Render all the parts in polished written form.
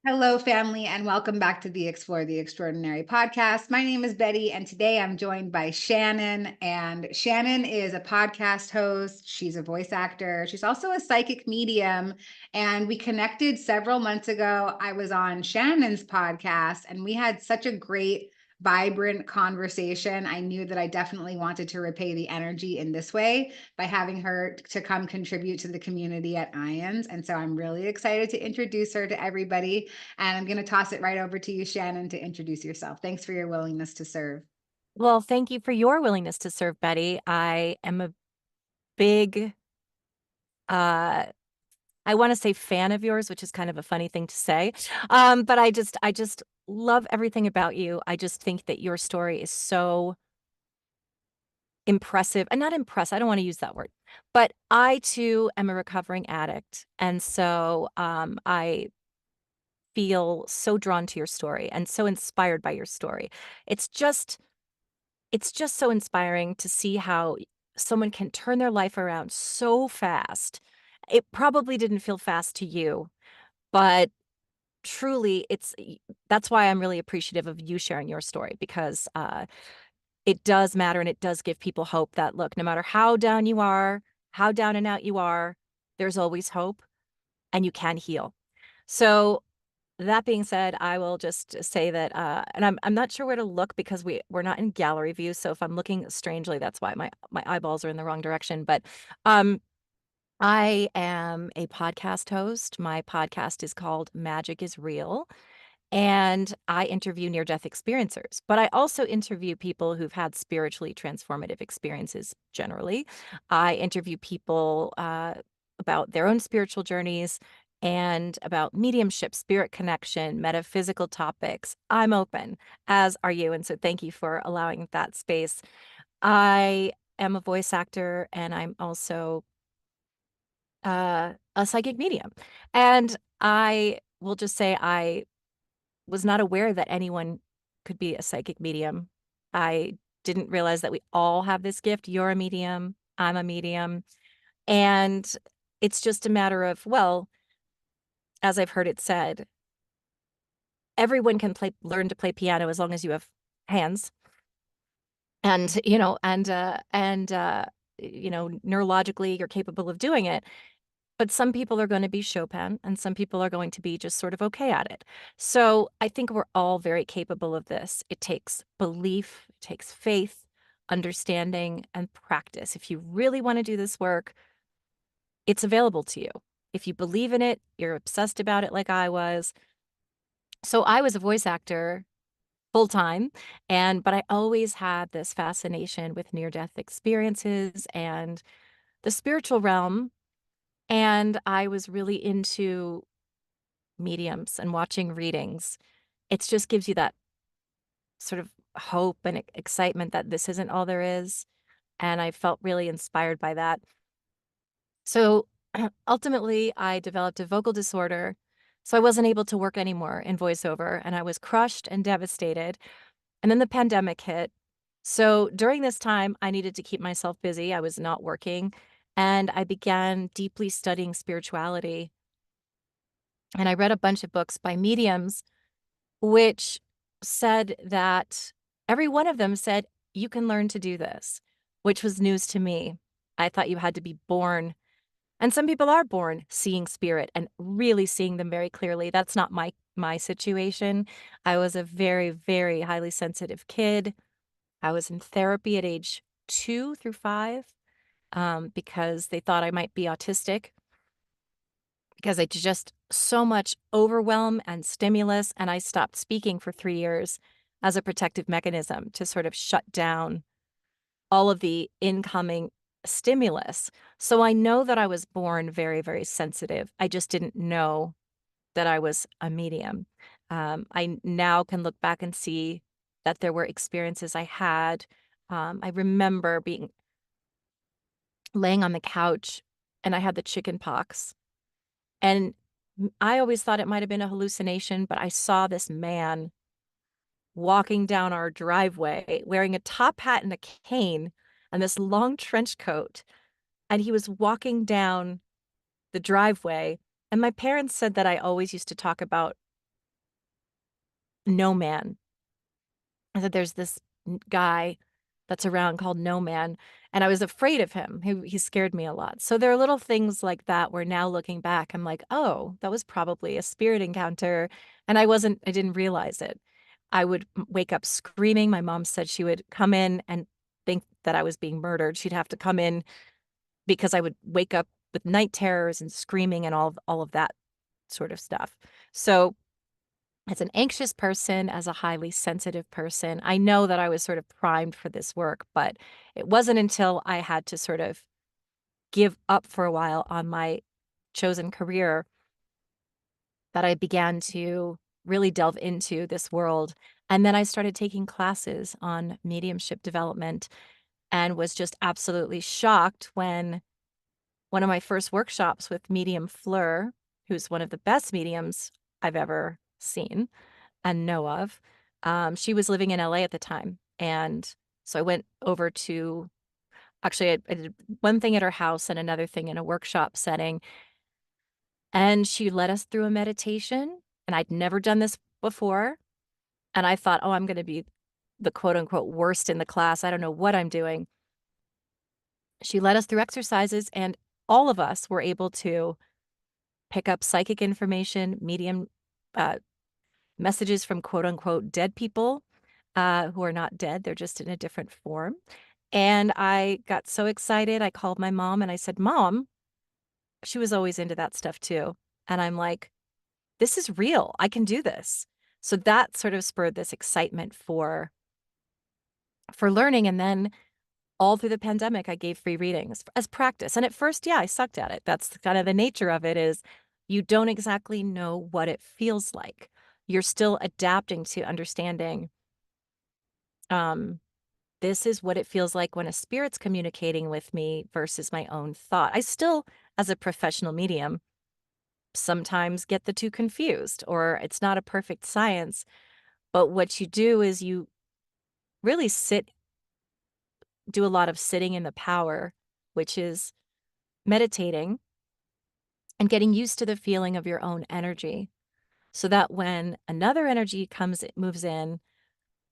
Hello, family, and welcome back to the Explore the Extraordinary podcast. My name is Betty, and today I'm joined by Shannon. And Shannon is a podcast host. She's a voice actor. She's also a psychic medium. And we connected several months ago. I was on Shannon's podcast, and we had such a great, vibrant conversation. I knew that I definitely wanted to repay the energy in this way by having her to come contribute to the community at IANDS. And so I'm really excited to introduce her to everybody. And I'm going to toss it right over to you, Shannon, to introduce yourself. Thanks for your willingness to serve. Well, thank you for your willingness to serve, Betty. I am a big, uh, I want to say fan of yours, which is kind of a funny thing to say. But I just love everything about you. I just think that your story is so impressive. And not impressed, I don't want to use that word, but I too am a recovering addict. And so I feel so drawn to your story and so inspired by your story. It's just it's just so inspiring to see how someone can turn their life around so fast. It probably didn't feel fast to you, but truly that's why I'm really appreciative of you sharing your story because it does matter and it does give people hope that look, no matter how down you are, how down and out you are, there's always hope and you can heal. So that being said, I will just say that, and I'm not sure where to look because we're not in gallery view. So if I'm looking strangely, that's why my eyeballs are in the wrong direction. But um, I am a podcast host. My podcast is called Magic is Real, and I interview near-death experiencers. But I also interview people who've had spiritually transformative experiences. Generally, I interview people about their own spiritual journeys and about mediumship, spirit connection, metaphysical topics. I'm open, as are you. And so thank you for allowing that space. I am a voice actor and I'm also a psychic medium. And I will just say I was not aware that anyone could be a psychic medium. I didn't realize that we all have this gift. You're a medium, I'm a medium. And it's just a matter of, well, as I've heard it said, everyone can learn to play piano as long as you have hands. And, neurologically you're capable of doing it. But some people are going to be Chopin and some people are going to be just sort of okay at it. So I think we're all very capable of this. It takes belief, it takes faith, understanding, and practice. If you really want to do this work, it's available to you. If you believe in it, you're obsessed about it like I was. So I was a voice actor full time, but I always had this fascination with near-death experiences and the spiritual realm. And I was really into mediums and watching readings. It just gives you that sort of hope and excitement that this isn't all there is. And I felt really inspired by that. So ultimately, I developed a vocal disorder. So I wasn't able to work anymore in voiceover, and I was crushed and devastated. And then the pandemic hit. So during this time, I needed to keep myself busy. I was not working, and I began deeply studying spirituality. And I read a bunch of books by mediums which said that every one of them said, you can learn to do this, which was news to me. I thought you had to be born. And some people are born seeing spirit and really seeing them very clearly. That's not my situation. I was a very, very highly sensitive kid. I was in therapy at age 2 through 5 because they thought I might be autistic because I just so much overwhelm and stimulus, and I stopped speaking for 3 years as a protective mechanism to sort of shut down all of the incoming stimulus. So I know that I was born very, very sensitive. I just didn't know that I was a medium. I now can look back and see that there were experiences I had. I remember being laying on the couch and I had the chicken pox. And I always thought it might have been a hallucination, but I saw this man walking down our driveway wearing a top hat and a cane and this long trench coat. And he was walking down the driveway. And my parents said that I always used to talk about No Man. I said, "There's this guy that's around called No Man," and I was afraid of him. He scared me a lot. So there are little things like that where now looking back, I'm like, "Oh, that was probably a spirit encounter," and I didn't realize it. I would wake up screaming. My mom said she would come in and think that I was being murdered. She'd have to come in because I would wake up with night terrors and screaming and all of that sort of stuff. So as an anxious person, as a highly sensitive person, I know that I was sort of primed for this work, but it wasn't until I had to sort of give up for a while on my chosen career that I began to really delve into this world. And then I started taking classes on mediumship development and was just absolutely shocked when one of my first workshops with medium Fleur, who's one of the best mediums I've ever seen and know of. She was living in LA at the time. And so I went over to actually, I did one thing at her house and another thing in a workshop setting. And she led us through a meditation. And I'd never done this before. And I thought, oh, I'm going to be the quote unquote worst in the class. I don't know what I'm doing. She led us through exercises, and all of us were able to pick up psychic information, medium uh, messages from quote unquote dead people who are not dead. They're just in a different form. And I got so excited. I called my mom and I said, Mom, she was always into that stuff too. And I'm like, this is real. I can do this. So that sort of spurred this excitement for learning. And then all through the pandemic, I gave free readings as practice. And at first, yeah, I sucked at it. That's kind of the nature of it is you don't exactly know what it feels like. You're still adapting to understanding um, this is what it feels like when a spirit's communicating with me versus my own thought. I still, as a professional medium, sometimes get the two confused, or it's not a perfect science. But what you do is you really do a lot of sitting in the power, which is meditating and getting used to the feeling of your own energy so that when another energy moves in,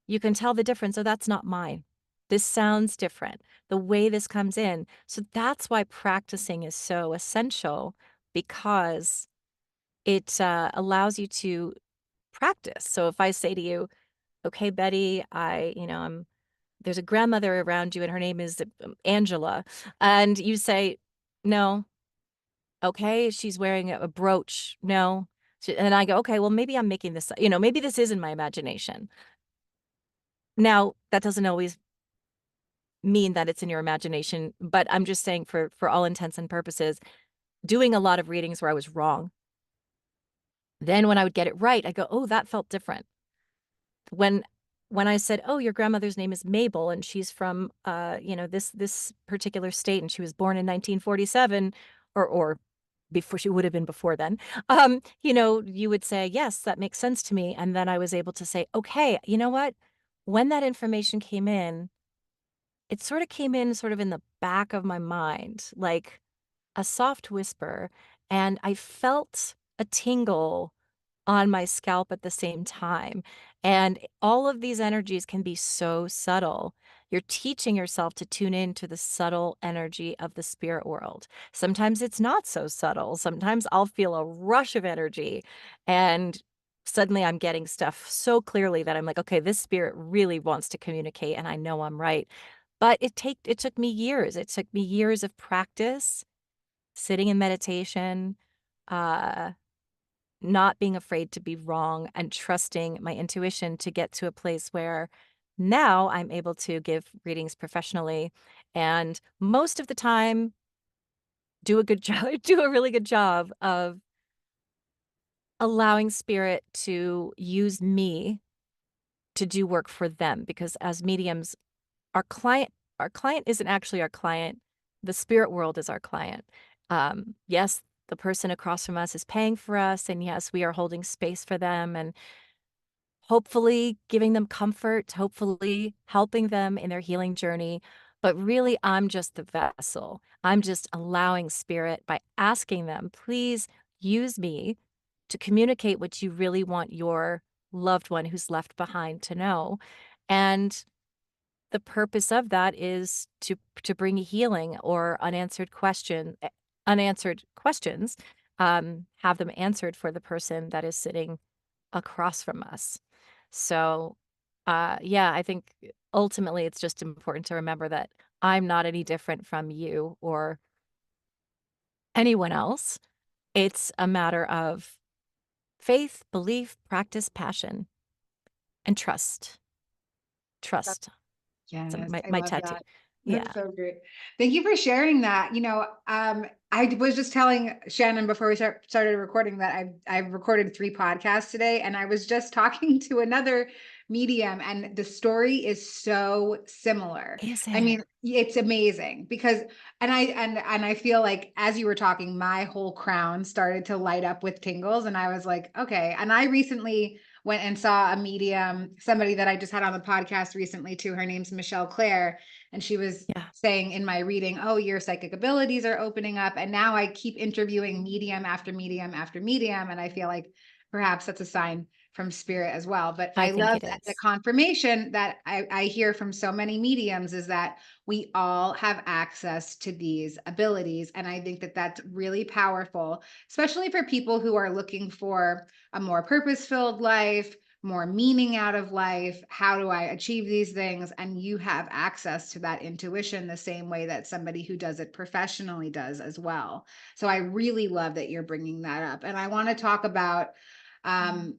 you can tell the difference. Oh, that's not mine. This sounds different. The way this comes in. So that's why practicing is so essential because it allows you to practice. So if I say to you, okay, Betty, there's a grandmother around you and her name is Angela. And you say, no, okay, she's wearing a brooch. No. And I go, okay, well, maybe I'm making this, maybe this is in my imagination. Now, that doesn't always mean that it's in your imagination, but I'm just saying for all intents and purposes, doing a lot of readings where I was wrong. Then when I would get it right, I go, "Oh, that felt different." When when I said, "Oh, your grandmother's name is Mabel and she's from this particular state and she was born in 1947 or before she would have been before then." You would say, "Yes, that makes sense to me." And then I was able to say, "Okay, you know what? When that information came in, it sort of came in sort of in the back of my mind, like a soft whisper, and I felt a tingle on my scalp at the same time. And all of these energies can be so subtle. You're teaching yourself to tune into the subtle energy of the spirit world. Sometimes it's not so subtle. Sometimes I'll feel a rush of energy and suddenly I'm getting stuff so clearly that I'm like, okay, this spirit really wants to communicate and I know I'm right. But it took me years. It took me years of practice, sitting in meditation, uh not being afraid to be wrong and trusting my intuition to get to a place where now I'm able to give readings professionally and most of the time do a good job, do a really good job of allowing spirit to use me to do work for them because as mediums our client our client isn't actually our client. The spirit world is our client. Yes, the person across from us is paying for us and yes, we are holding space for them and hopefully giving them comfort, hopefully helping them in their healing journey. But really, I'm just the vessel. I'm just allowing spirit by asking them, please use me to communicate what you really want your loved one who's left behind to know. And the purpose of that is to bring healing or unanswered questions, have them answered for the person that is sitting across from us. So, yeah, I think ultimately it's just important to remember that I'm not any different from you or anyone else. It's a matter of faith, belief, practice, passion, and trust. Trust. So Yes, I my love tattoo. that. That's Yeah. so great. Thank you for sharing that. I was just telling Shannon before we started recording that I've recorded 3 podcasts today, and I was just talking to another medium, and the story is so similar. Is I it? mean, it's amazing because, and I feel like as you were talking, my whole crown started to light up with tingles, and I was like, okay. And I recently went and saw a medium, somebody that I just had on the podcast recently too. Her name's Michelle Claire. And she was Yeah, saying in my reading, oh, your psychic abilities are opening up. And now I keep interviewing medium after medium after medium. And I feel like perhaps that's a sign from spirit as well. But I I think love it that the is. confirmation that I hear from so many mediums is that we all have access to these abilities. And I think that that's really powerful, especially for people who are looking for a more purpose-filled life, more meaning out of life. How do I achieve these things? And you have access to that intuition the same way that somebody who does it professionally does as well. So I really love that you're bringing that up. And I want to talk about, um,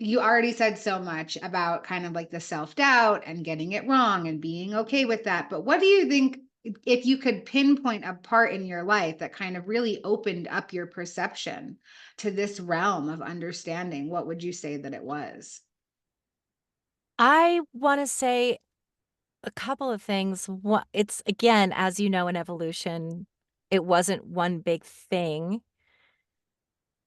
you already said so much about kind of like the self-doubt and getting it wrong and being okay with that. But what do you think, if you could pinpoint a part in your life that kind of really opened up your perception to this realm of understanding, what would you say that it was? I wanna say a couple of things. What it's again, as you know, in evolution, it wasn't one big thing,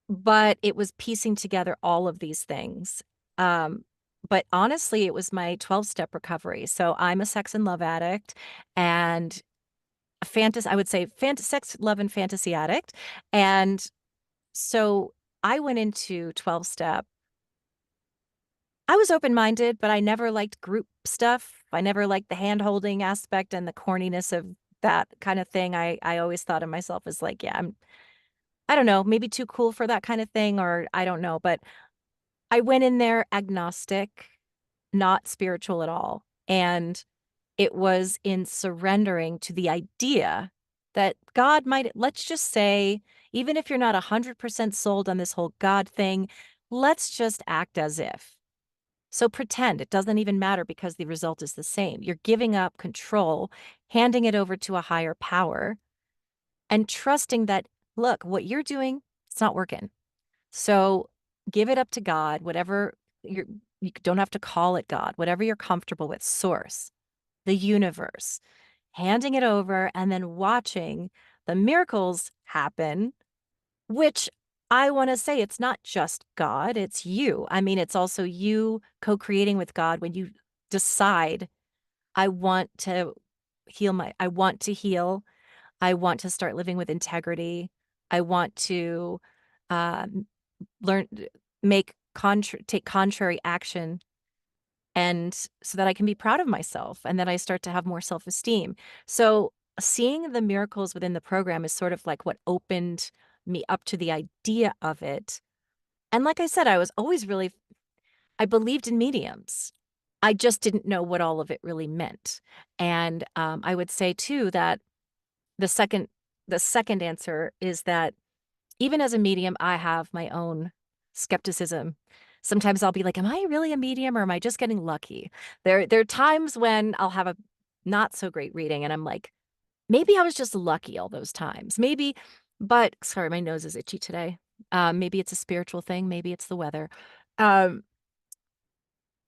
but it was piecing together all of these things. Um, but honestly, it was my 12-step recovery. So I'm a sex and love addict and a I would say sex, love, and fantasy addict. And so I went into 12-step. I was open-minded, but I never liked group stuff. I never liked the hand-holding aspect and the corniness of that kind of thing. I always thought of myself as like, yeah, I don't know, maybe too cool for that kind of thing, or I don't know, but I went in there agnostic, not spiritual at all. And it was in surrendering to the idea that God might, let's just say, even if you're not 100% sold on this whole God thing, let's just act as if. So pretend it doesn't even matter because the result is the same. You're giving up control, handing it over to a higher power, and trusting that, look, what you're doing, it's not working. So give it up to God, whatever you don't have to call it God, whatever you're comfortable with, source, the universe, handing it over and then watching the miracles happen, which I want to say it's not just God, it's you. I mean, it's also you co-creating with God when you decide, I want to I want to heal. I want to start living with integrity. I want to um, learn, take contrary action, and so that I can be proud of myself and that I start to have more self-esteem. So seeing the miracles within the program is sort of like what opened me up to the idea of it. And like I said, I was always I believed in mediums. I just didn't know what all of it really meant. And I would say too that the second the second answer is that even as a medium, I have my own skepticism. Sometimes I'll be like, "Am I really a medium or am I just getting lucky?" There are times when I'll have a not so great reading and I'm like, "Maybe I was just lucky all those times. Maybe," but sorry, my nose is itchy today. Maybe it's a spiritual thing, maybe it's the weather. Um,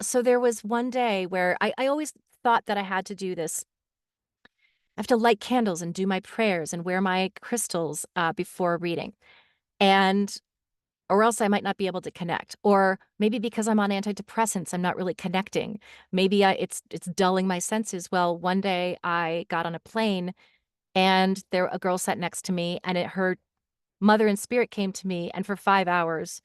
so there was one day where I always thought that I had to do this. I have to light candles and do my prayers and wear my crystals before reading. And or else I might not be able to connect. Or maybe because I'm on antidepressants, I'm not really connecting. Maybe it's dulling my senses. Well, one day I got on a plane and a girl sat next to me and her mother in spirit came to me and for 5 hours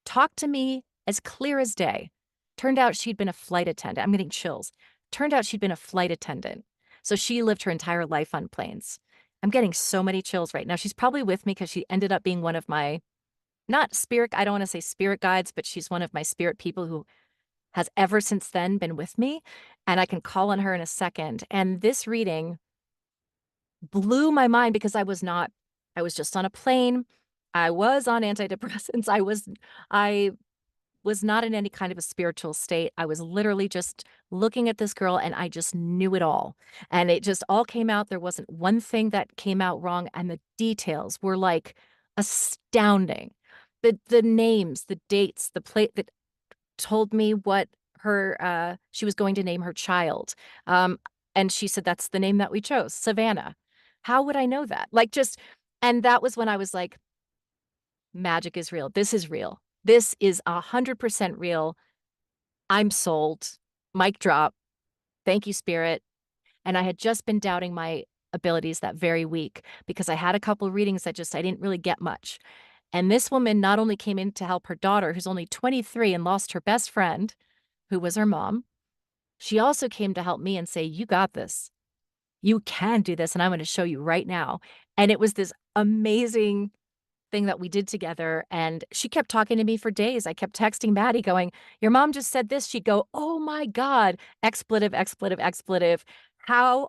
talked to me as clear as day. Turned out she'd been a flight attendant. I'm getting chills. Turned out she'd been a flight attendant. So she lived her entire life on planes. I'm getting so many chills right now. She's probably with me because she ended up being one of my, not spirit, I don't want to say spirit guides, but she's one of my spirit people who has ever since then been with me. And I can call on her in a second. And this reading blew my mind because I was just on a plane. I was on antidepressants. I was not in any kind of a spiritual state. I was literally just looking at this girl and I just knew it all. And it just all came out. There wasn't one thing that came out wrong. And the details were like astounding. The names, the dates, the plate that told me what she was going to name her child. Um, and she said, that's the name that we chose, Savannah. How would I know that? Like just, and that was when I was like, magic is real. This is real. This is 100% real. I'm sold. Mic drop. Thank you, Spirit. And I had just been doubting my abilities that very week because I had a couple readings that I didn't really get much. And this woman not only came in to help her daughter, who's only 23 and lost her best friend, who was her mom, she also came to help me and say, you got this. You can do this. And I'm going to show you right now. And it was this amazing thing that we did together. And she kept talking to me for days. I kept texting Maddie going, your mom just said this. She'd go, oh my God, expletive, expletive, expletive. How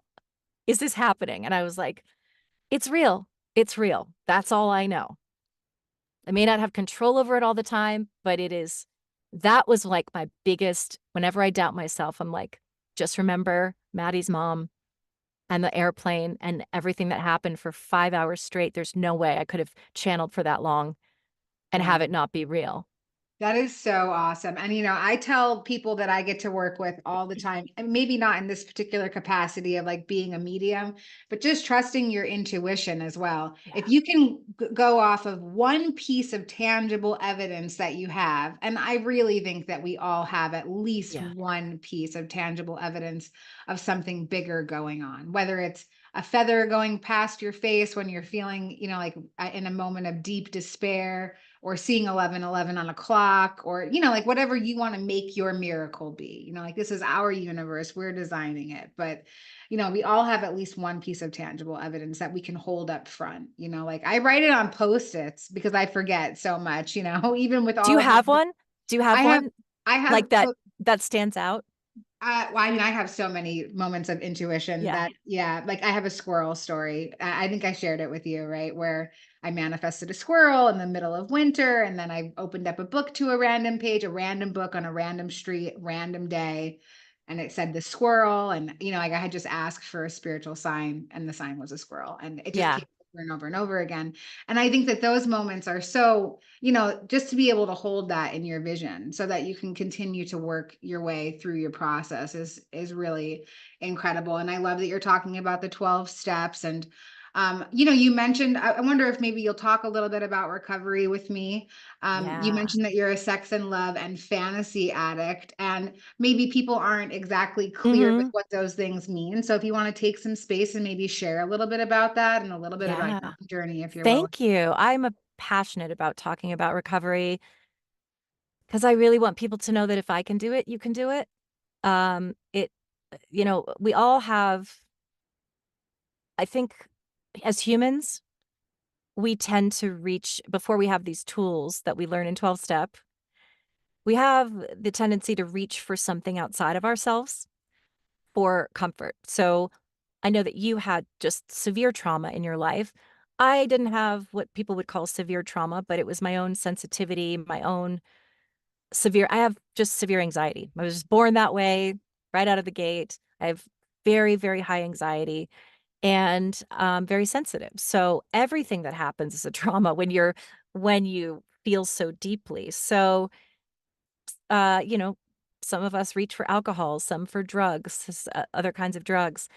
is this happening? And I was like, it's real. It's real. That's all I know. I may not have control over it all the time, but that was like my biggest, whenever I doubt myself, I'm like, just remember Maddie's mom and the airplane and everything that happened for 5 hours straight. There's no way I could have channeled for that long and Yeah. have it not be real. That is so awesome. And, I tell people that I get to work with all the time, and maybe not in this particular capacity of like being a medium, but just trusting your intuition as well. Yeah. If you can go off of one piece of tangible evidence that you have, and I really think that we all have at least Yeah. one piece of tangible evidence of something bigger going on, whether it's a feather going past your face when you're feeling, like in a moment of deep despair, or seeing 11:11 on a clock, or like whatever you want to make your miracle be, like this is our universe, we're designing it. But we all have at least one piece of tangible evidence that we can hold up front. Like I write it on post-its because I forget so much, even with Do you all of my. have one? Do you I have have one I have like that stands out? well, I mean, I have so many moments of intuition Yeah. that, yeah, like I have a squirrel story. I think I shared it with you, right? Where I manifested a squirrel in the middle of winter, and then I opened up a book to a random page, a random book on a random street, random day, and it said the squirrel, and like I had just asked for a spiritual sign, and the sign was a squirrel, and it just Yeah. came over and over and over again. And I think that those moments are so, just to be able to hold that in your vision so that you can continue to work your way through your process is really incredible. And I love that you're talking about the 12 steps. And you mentioned, I wonder if maybe you'll talk a little bit about recovery with me. You Yeah. mentioned that you're a sex and love and fantasy addict, and maybe people aren't exactly clear with Hmm. what those things mean. So if you want to take some space and maybe share a little bit about that and a little bit about Yeah. your own journey, if you're willing. Thank you. I'm passionate about talking about recovery because I really want people to know that if I can do it, you can do it. It, we all have, I think, as humans, we tend to reach before we have these tools that we learn in 12 step. We have the tendency to reach for something outside of ourselves for comfort. So I know that you had just severe trauma in your life. I didn't have what people would call severe trauma, but it was my own sensitivity, my own I have just severe anxiety. I was just born that way right out of the gate. I have very, very high anxiety and very sensitive. So everything that happens is a trauma when you feel so deeply. So uh, you know, some of us reach for alcohol, some for drugs, other kinds of drugs,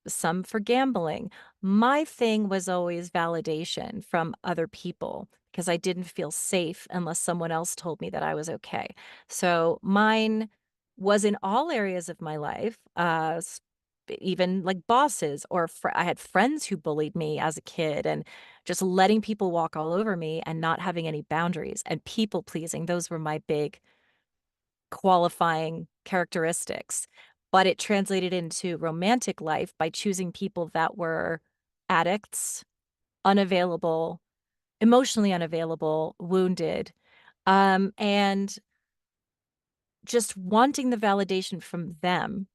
some for gambling. My thing was always validation from other people because I didn't feel safe unless someone else told me that I was okay. So mine was in all areas of my life, even like bosses or I had friends who bullied me as a kid and just letting people walk all over me and not having any boundaries and people pleasing. Those were my big qualifying characteristics, but it translated into romantic life by choosing people that were addicts, unavailable, emotionally unavailable, wounded, and just wanting the validation from them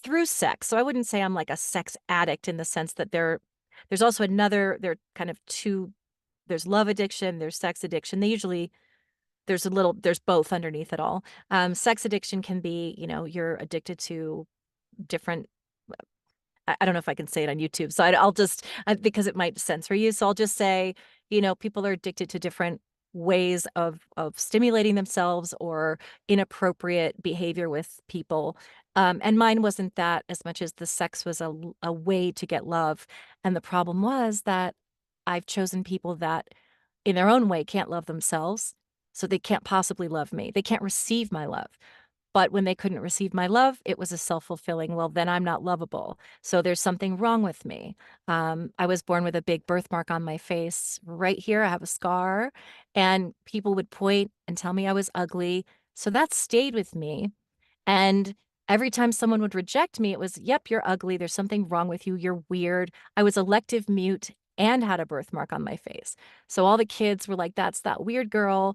through sex. So I wouldn't say I'm like a sex addict in the sense that there's also there are kind of two, there's love addiction, there's sex addiction. There's both underneath it all. Sex addiction can be, you're addicted to different, I don't know if I can say it on YouTube, so I'll just, because it might censor you. So I'll just say, people are addicted to different ways of stimulating themselves or inappropriate behavior with people. And mine wasn't that as much as the sex was a way to get love. And the problem was that I've chosen people that in their own way can't love themselves. So they can't possibly love me. They can't receive my love. But when they couldn't receive my love, it was a self-fulfilling, well, then I'm not lovable. So there's something wrong with me. I was born with a big birthmark on my face. Right here, I have a scar, and people would point and tell me I was ugly. So that stayed with me. And every time someone would reject me, it was, yep, you're ugly. There's something wrong with you. You're weird. I was elective mute and had a birthmark on my face. So all the kids were like, that's that weird girl.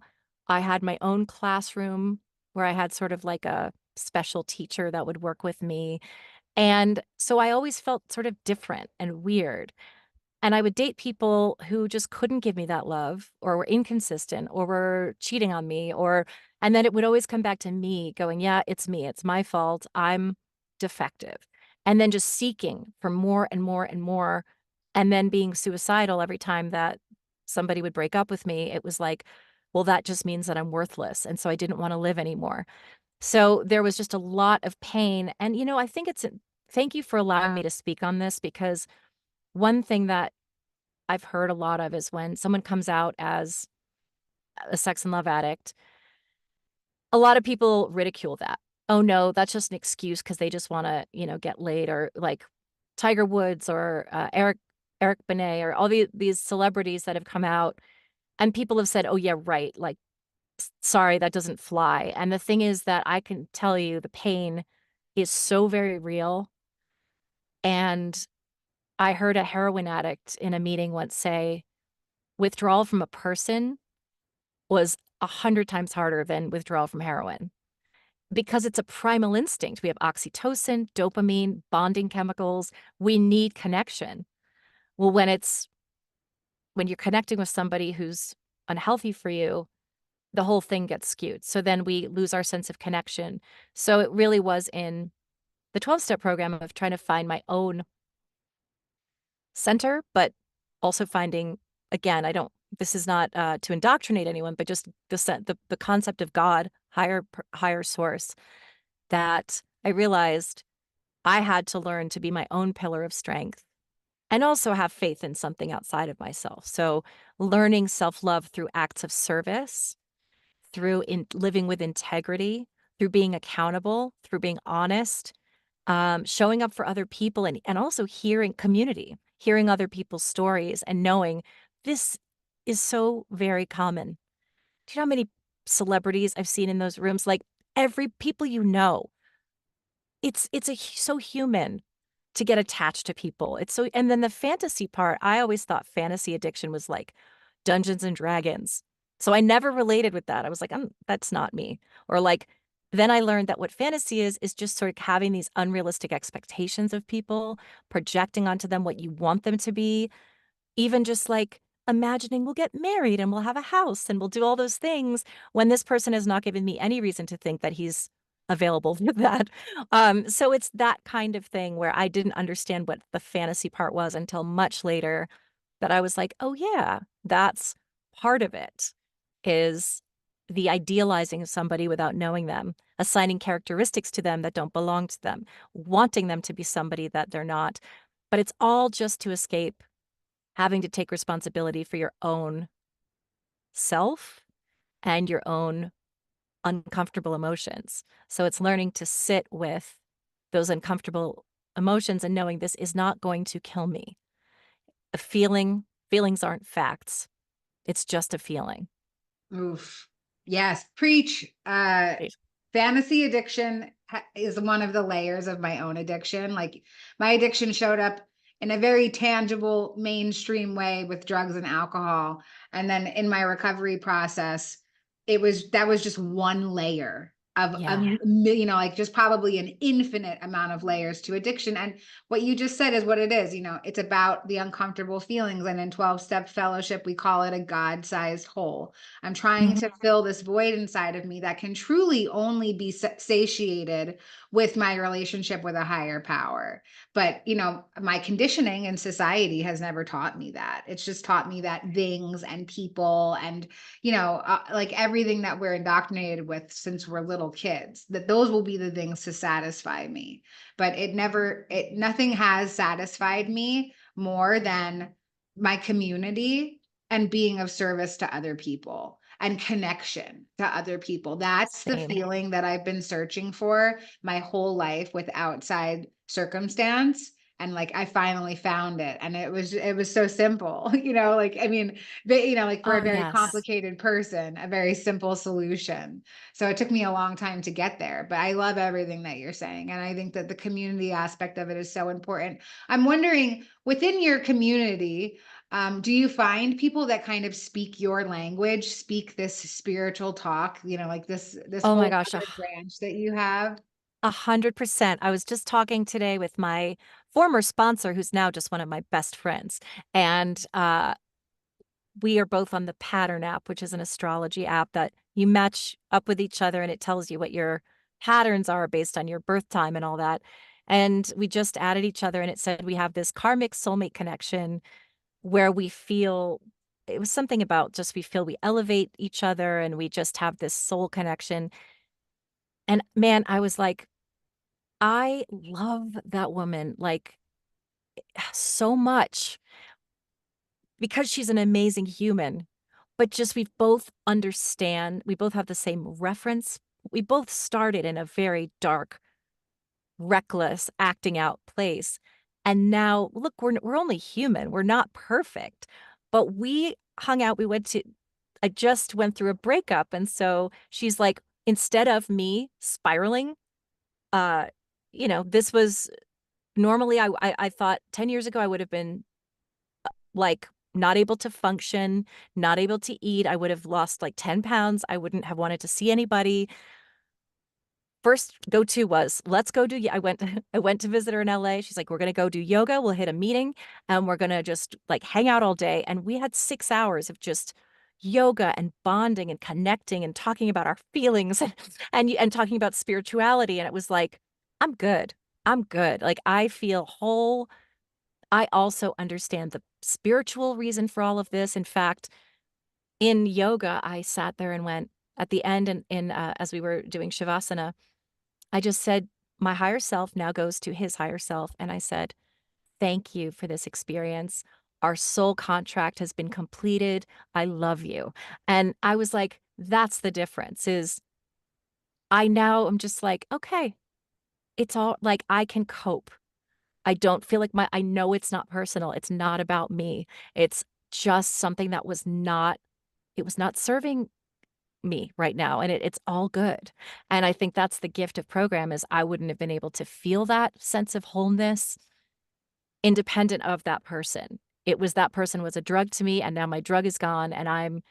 I had my own classroom where I had sort of like a special teacher that would work with me. And so I always felt sort of different and weird. And I would date people who just couldn't give me that love or were inconsistent or were cheating on me and then it would always come back to me going, yeah, it's me. It's my fault. I'm defective. And then just seeking for more and more and more and then being suicidal every time that somebody would break up with me. It was like, well, that just means that I'm worthless. And so I didn't want to live anymore. So there was just a lot of pain. And, I think thank you for allowing me to speak on this because one thing that I've heard a lot of is when someone comes out as a sex and love addict, a lot of people ridicule that. Oh no, that's just an excuse because they just want to, get laid or like Tiger Woods or Eric Benet or all these celebrities that have come out and people have said, "Oh yeah, right. Like sorry, that doesn't fly." And the thing is that I can tell you the pain is so very real. And I heard a heroin addict in a meeting once say, withdrawal from a person was 100 times harder than withdrawal from heroin because it's a primal instinct. We have oxytocin, dopamine, bonding chemicals. We need connection. Well, when you're connecting with somebody who's unhealthy for you, the whole thing gets skewed. So then we lose our sense of connection. So it really was in the 12-step program of trying to find my own center, but also finding, again, this is not to indoctrinate anyone, but just the concept of God, higher source, that I realized I had to learn to be my own pillar of strength and also have faith in something outside of myself. So learning self-love through acts of service, through living with integrity, through being accountable, through being honest, showing up for other people and also hearing other people's stories and knowing this is so very common. Do you know how many celebrities I've seen in those rooms? Like every people so human to get attached to people. And then the fantasy part, I always thought fantasy addiction was like Dungeons and Dragons. So I never related with that. I was like, that's not me. Or like, then I learned that what fantasy is just sort of having these unrealistic expectations of people, projecting onto them what you want them to be, even just like imagining we'll get married and we'll have a house and we'll do all those things when this person has not given me any reason to think that he's available for that. So it's that kind of thing where I didn't understand what the fantasy part was until much later that I was like, oh yeah, that's part of it is the idealizing of somebody without knowing them, assigning characteristics to them that don't belong to them, wanting them to be somebody that they're not. But it's all just to escape having to take responsibility for your own self and your own uncomfortable emotions. So it's learning to sit with those uncomfortable emotions and knowing this is not going to kill me. A feelings aren't facts. It's just a feeling. Oof. Yes, preach. Right. Fantasy addiction is one of the layers of my own addiction. Like my addiction showed up in a very tangible, mainstream way with drugs and alcohol. And then in my recovery process, that was just one layer of a Yeah, like just probably an infinite amount of layers to addiction. And what you just said is what it is. It's about the uncomfortable feelings. And in 12-step fellowship, we call it a God-sized hole. I'm trying mhm, to fill this void inside of me that can truly only be satiated with my relationship with a higher power. But, my conditioning in society has never taught me that. It's just taught me that things and people and, like everything that we're indoctrinated with since we're little kids, that those will be the things to satisfy me. But nothing has satisfied me more than my community and being of service to other people and connection to other people. That's the same. feeling that I've been searching for my whole life with outside circumstance. And like I finally found it. And it was so simple, like I mean, like for a Oh, very yes. complicated person, a very simple solution. So it took me a long time to get there, but I love everything that you're saying. And I think that the community aspect of it is so important. I'm wondering within your community, do you find people that kind of speak your language, speak this spiritual talk, like this Oh my whole gosh, other branch that you have? 100%. I was just talking today with my former sponsor, who's now just one of my best friends, and, we are both on the Pattern app, which is an astrology app that you match up with each other, and it tells you what your patterns are based on your birth time and all that, and we just added each other, and it said we have this karmic soulmate connection where we feel it was something about just we feel we elevate each other, and we just have this soul connection, and man, I was like, I love that woman, like, so much because she's an amazing human, but just we both have the same reference. We both started in a very dark, reckless, acting out place, and now, look, we're only human, we're not perfect, but we hung out, we went to I just went through a breakup, and so she's like, instead of me spiraling, uh, this was normally, I thought 10 years ago, I would have been, like, not able to function, not able to eat, I would have lost, like, 10 pounds, I wouldn't have wanted to see anybody. First go-to was, "Let's go do" I went I went to visit her in LA, she's like, "We're gonna go do yoga, we'll hit a meeting, and we're gonna just, like, hang out all day," and we had 6 hours of just yoga and bonding and connecting and talking about our feelings and talking about spirituality, and it was like, "I'm good. I'm good." Like, I feel whole. I also understand the spiritual reason for all of this. In fact, in yoga, I sat there and went at the end as we were doing shavasana, I just said, "My higher self now goes to his higher self," and I said, "Thank you for this experience. Our soul contract has been completed. I love you." And I was like, that's the difference is I now am just like, "Okay, it's all like, I can cope." I don't feel like I know it's not personal. It's not about me. It's just something that it was not serving me right now, and it's all good. And I think that's the gift of program is I wouldn't have been able to feel that sense of wholeness independent of that person. It was that person was a drug to me, and now my drug is gone, and I'm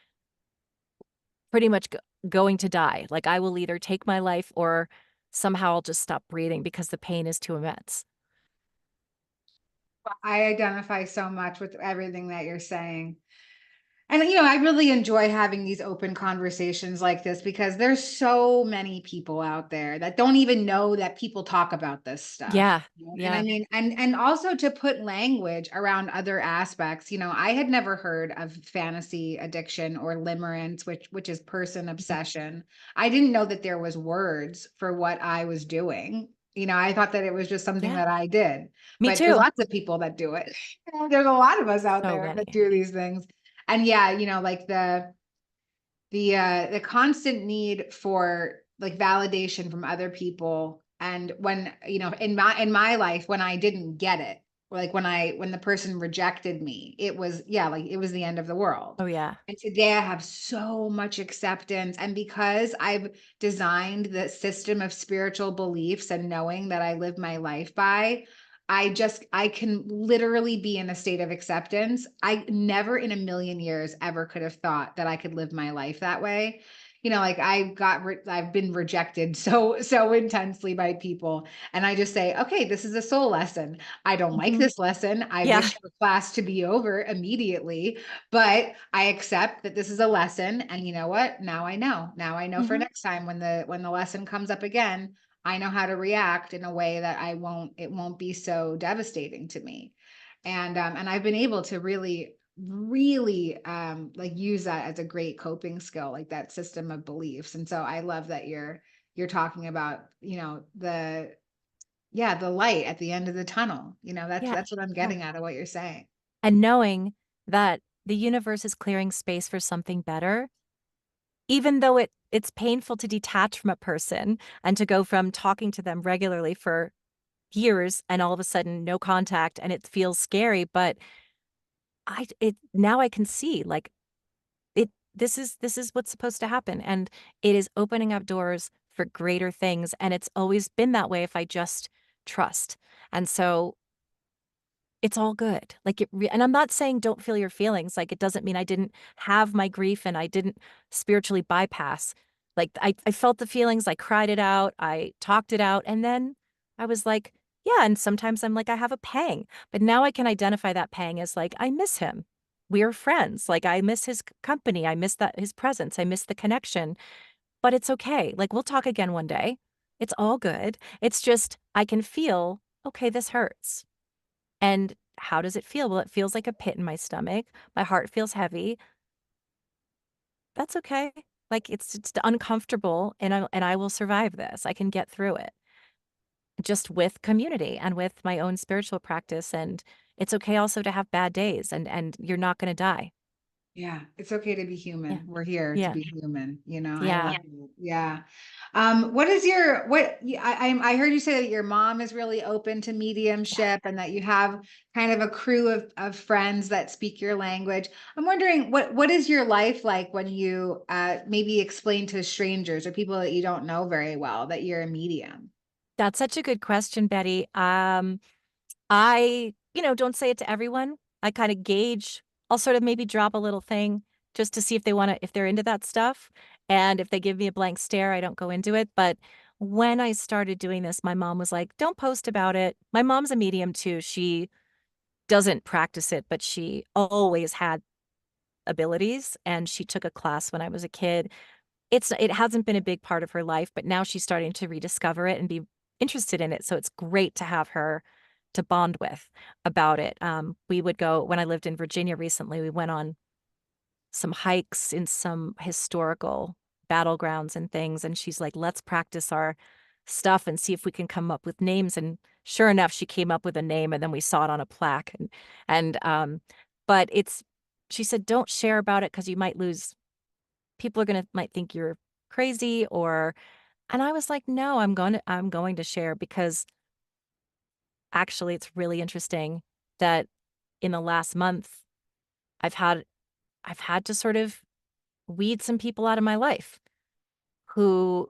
pretty much going to die. Like, I will either take my life or somehow I'll just stop breathing because the pain is too immense. I identify so much with everything that you're saying. And I really enjoy having these open conversations like this because there's so many people out there that don't even know that people talk about this stuff. Yeah, And I yeah. mean, and also to put language around other aspects, I had never heard of fantasy addiction or limerence, which is person Mhm. obsession. I didn't know that there was words for what I was doing. I thought that it was just something Yeah, that I did, me but there's too. lots of people that do it. There's a lot of us out So there that many. do these things. And yeah, like the constant need for like validation from other people. And when, in my life, when I didn't get it, Like when the person rejected me, it was, yeah, like it was the end of the world. Oh, yeah. And today I have so much acceptance. And because I've designed the system of spiritual beliefs and knowing that I live my life by, I can literally be in a state of acceptance. I never in a million years ever could have thought that I could live my life that way. Like I've been rejected so intensely by people. And I just say, okay, this is a soul lesson. I don't like Mhm. this lesson. I Yeah. wish the class to be over immediately, but I accept that this is a lesson. And you know what? Now I know. Now I know for Mhm. next time when the lesson comes up again, I know how to react in a way that it won't be so devastating to me. And I've been able to really like use that as a great coping skill, like that system of beliefs. And so I love that you're talking about, the light at the end of the tunnel. That's Yeah. that's what I'm Yeah. getting out of what you're saying. And knowing that the universe is clearing space for something better, even though it's painful to detach from a person and to go from talking to them regularly for years and all of a sudden no contact and it feels scary, but now I can see, like, this is what's supposed to happen, and it is opening up doors for greater things, and it's always been that way if I just trust. And so it's all good. Like, and I'm not saying don't feel your feelings, like, it doesn't mean I didn't have my grief and I didn't spiritually bypass. Like, I felt the feelings, I cried it out, I talked it out, and then I was like, yeah, and sometimes I'm like, I have a pang, but now I can identify that pang as, like, I miss him. We're friends, like, I miss his company, I miss his presence, I miss the connection, but it's okay. Like, we'll talk again one day. It's all good. It's just I can feel, okay, this hurts. And how does it feel? Well, it feels like a pit in my stomach. My heart feels heavy. That's okay. Like, it's uncomfortable, and I will survive this. I can get through it just with community and with my own spiritual practice. And it's okay also to have bad days, and you're not going to die. Yeah, it's okay to be Yeah. human. We're here to Yeah. be human. I Yeah. love it. Yeah. What is your what I heard you say that your mom is really open to mediumship and that you have kind of a crew of friends that speak your language. I'm wondering what is your life like when you maybe explain to strangers or people that you don't know very well that you're a medium? That's such a good question, Betty. I don't say it to everyone. I kind of gauge. I'll sort of maybe drop a little thing just to see if they're into that stuff. And if they give me a blank stare, I don't go into it. But when I started doing this, my mom was like, don't post about it. My mom's a medium too. She doesn't practice it, but she always had abilities. And she took a class when I was a kid. It hasn't been a big part of her life, but now she's starting to rediscover it and be interested in it, so it's great to have her to bond with about it. We would go when I lived in Virginia recently, we went on some hikes in some historical battlegrounds and things, and she's like, "Let's practice our stuff and see if we can come up with names," and sure enough, she came up with a name, and then we saw it on a plaque, and but she said, "Don't share about it because you might lose people are gonna might think you're crazy or," and I was like, "No, I'm going to share because actually it's really interesting that in the last month I've had I've had to sort of weed some people out of my life who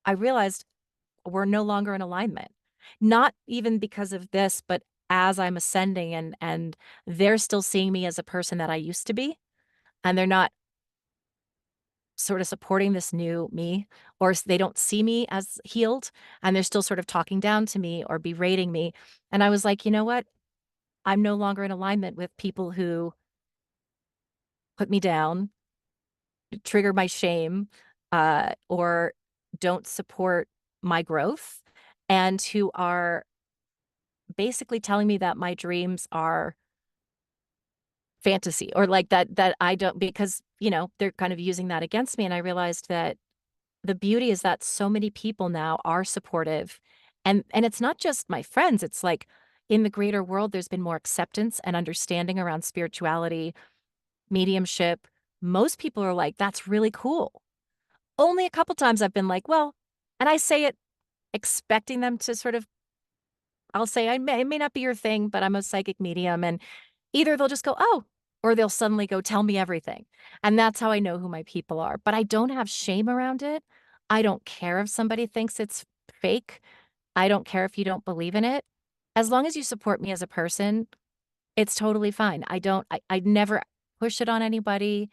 I realized were no longer in alignment. Not even because of this, but as I'm ascending and they're still seeing me as a person that I used to be, and they're not sort of supporting this new me, or they don't see me as healed, and they're still sort of talking down to me or berating me. And I was like, you know what? I'm no longer in alignment with people who put me down, trigger my shame, or don't support my growth, and who are basically telling me that my dreams are fantasy or like that I don't because they're kind of using that against me. And I realized that the beauty is that so many people now are supportive, and it's not just my friends, it's like in the greater world, there's been more acceptance and understanding around spirituality, mediumship. Most people are like, "That's really cool." Only a couple times I've been like, "Well," and I say it expecting them to sort of I'll say, it may not be your thing, but I'm a psychic medium. And either they'll just go, oh, or they'll suddenly go, tell me everything. And that's how I know who my people are. But I don't have shame around it. I don't care if somebody thinks it's fake. I don't care if you don't believe in it. As long as you support me as a person, it's totally fine. I never push it on anybody.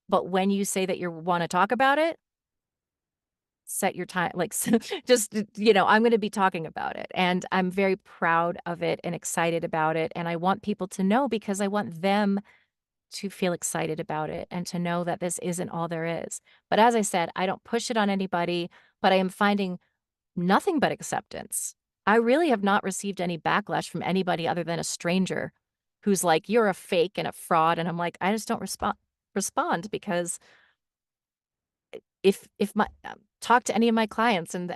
But when you say that you want to talk about it, set your time, like, just, I'm going to be talking about it. And I'm very proud of it and excited about it. And I want people to know because I want them to feel excited about it and to know that this isn't all there is. But as I said, I don't push it on anybody, but I am finding nothing but acceptance. I really have not received any backlash from anybody other than a stranger who's like, you're a fake and a fraud. And I'm like, I just don't respond because if my talk to any of my clients and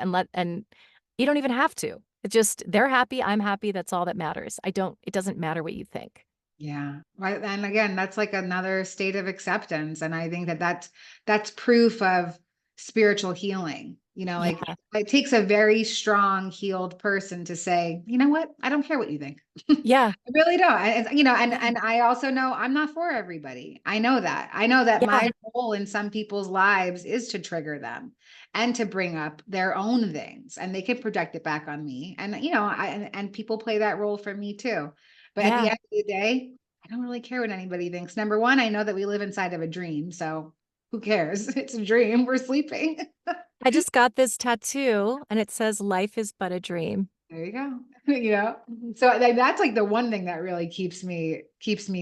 you don't even have to. It's just they're happy, I'm happy, that's all that matters. It doesn't matter what you think. Yeah. Right. And again, that's like another state of acceptance. And I think that that's proof of spiritual healing. Like Yeah. it takes a very strong, healed person to say, you know what? I don't care what you think. Yeah. I really don't. And Yeah. and I also know I'm not for everybody. I know that. I know that Yeah. my role in some people's lives is to trigger them and to bring up their own things, and they can project it back on me. And and people play that role for me too. But at the Yeah. end of the day, I don't really care what anybody thinks. Number one, I know that we live inside of a dream, so who cares? It's a dream. We're sleeping. I just got this tattoo and it says life is but a dream. There you go. So that's like the one thing that really keeps me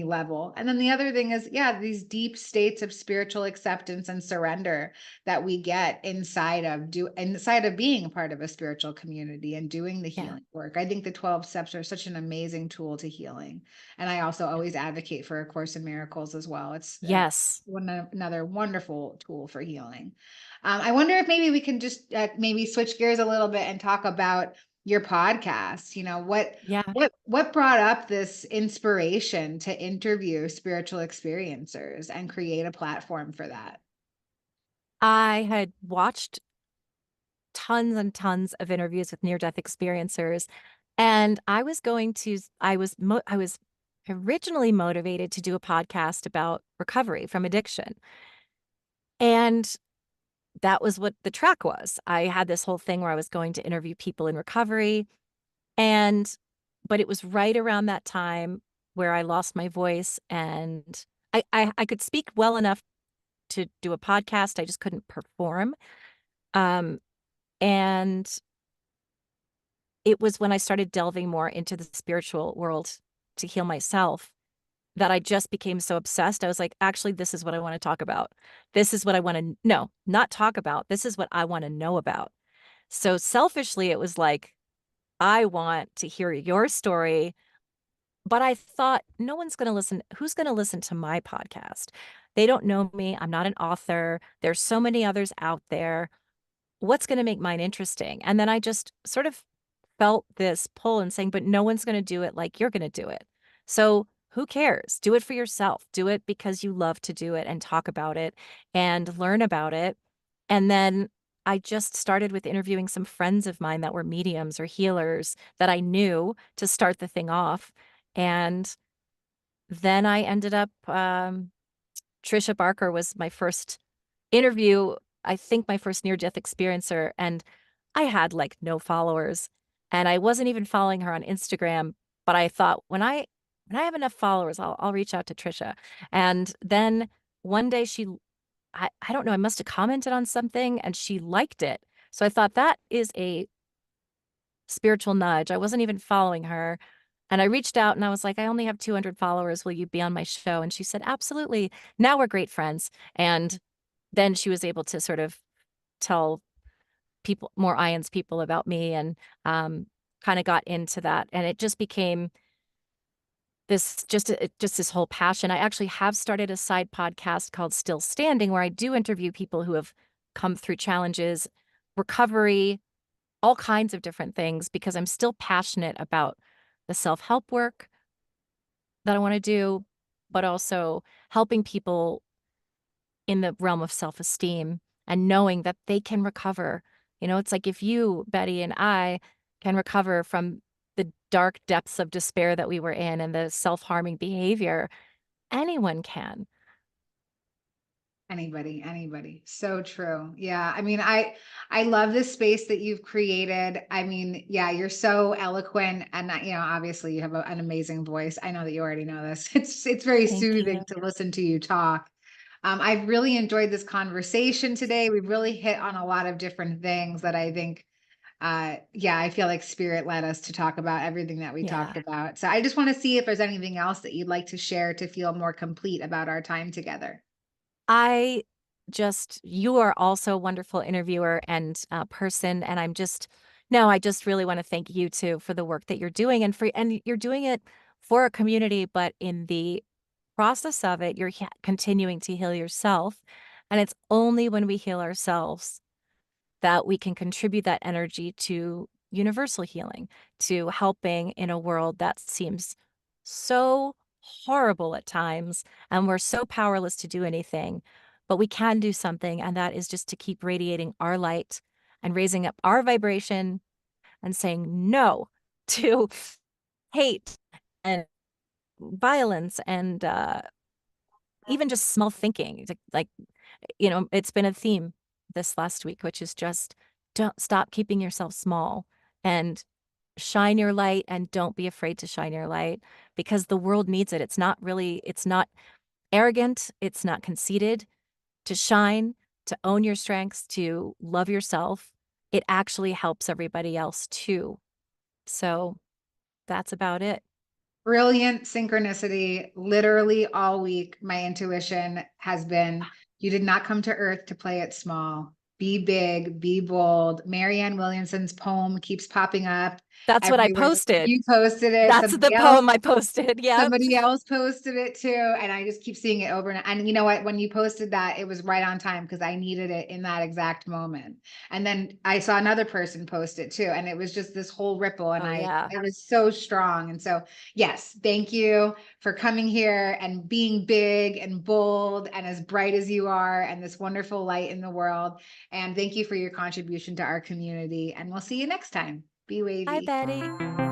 level. And then the other thing is, yeah, these deep states of spiritual acceptance and surrender that we get inside of being a part of a spiritual community and doing the Yeah. healing work. I think the 12 steps are such an amazing tool to healing. And I also Yeah. always advocate for A Course in Miracles as well. It's Yes. another wonderful tool for healing. I wonder if maybe we can just maybe switch gears a little bit and talk about your podcast. What Yeah. what brought up this inspiration to interview spiritual experiencers and create a platform for that? I had watched tons and tons of interviews with near-death experiencers, and I was originally motivated to do a podcast about recovery from addiction, and that was what the track was. I had this whole thing where I was going to interview people in recovery, and but it was right around that time where I lost my voice, and I could speak well enough to do a podcast, I just couldn't perform, um, and it was when I started delving more into the spiritual world to heal myself that I just became so obsessed. I was like, actually, this is what I want to talk about. This is what I want to no, not talk about. This is what I want to know about. So selfishly, it was like, I want to hear your story, but I thought no one's going to listen. Who's going to listen to my podcast? They don't know me. I'm not an author. There's so many others out there. What's going to make mine interesting? And then I just sort of felt this pull and saying, but no one's going to do it like you're going to do it. So who cares? Do it for yourself. Do it because you love to do it and talk about it and learn about it. And then I just started with interviewing some friends of mine that were mediums or healers that I knew to start the thing off. And then I ended up, Trisha Barker was my first interview, I think my first near-death experiencer, and I had, like, no followers, and I wasn't even following her on Instagram, but I thought, when I have enough followers, I'll reach out to Trisha, and then one day I don't know, I must have commented on something, and she liked it, so I thought, "That is a spiritual nudge." I wasn't even following her, and I reached out and I was like, "I only have 200 followers, will you be on my show?" And she said, "Absolutely." Now we're great friends, and then she was able to sort of tell people more IANDS people about me and, kinda got into that, and it just became just this whole passion. I actually have started a side podcast called Still Standing, where I do interview people who have come through challenges, recovery, all kinds of different things, because I'm still passionate about the self-help work that I wanna do, but also helping people in the realm of self-esteem and knowing that they can recover. It's like if you, Betty, and I can recover from the dark depths of despair that we were in and the self-harming behavior, anyone can. Anybody. So true. Yeah. I mean, I love this space that you've created. I mean, yeah, you're so eloquent, and obviously you have an amazing voice. I know that you already know this. It's very Thank you. soothing to listen to you talk. I've really enjoyed this conversation today. We've really hit on a lot of different things that I think yeah, I feel like spirit led us to talk about everything that we Yeah. talked about. So I just want to see if there's anything else that you'd like to share to feel more complete about our time together. I you are also a wonderful interviewer and person. And no, I just really want to thank you too for the work that you're doing and you're doing it for a community, but in the process of it, you're continuing to heal yourself. And it's only when we heal ourselves that we can contribute that energy to universal healing, to helping in a world that seems so horrible at times, and we're so powerless to do anything. But we can do something, and that is just to keep radiating our light and raising up our vibration and saying no to hate and violence and even just small thinking. It's been a theme this last week, which is just don't stop keeping yourself small and shine your light and don't be afraid to shine your light because the world needs it. It's not arrogant, it's not conceited to shine, to own your strengths, to love yourself. It actually helps everybody else too. So that's about it. Brilliant synchronicity. Literally all week, my intuition has been you did not come to Earth to play it small. Be big, be bold. Marianne Williamson's poem keeps popping up That's what I everywhere. posted. You posted it. That's the poem I posted. Yep. Somebody else posted it too, and I just keep seeing it over and you know what? When you posted that, it was right on time because I needed it in that exact moment. And then I saw another person post it too, and it was just this whole ripple, and Oh, yeah. it was so strong. And so, yes, thank you for coming here and being big and bold and as bright as you are, and this wonderful light in the world. And thank you for your contribution to our community. And we'll see you next time. Be Hi, wavy. Betty.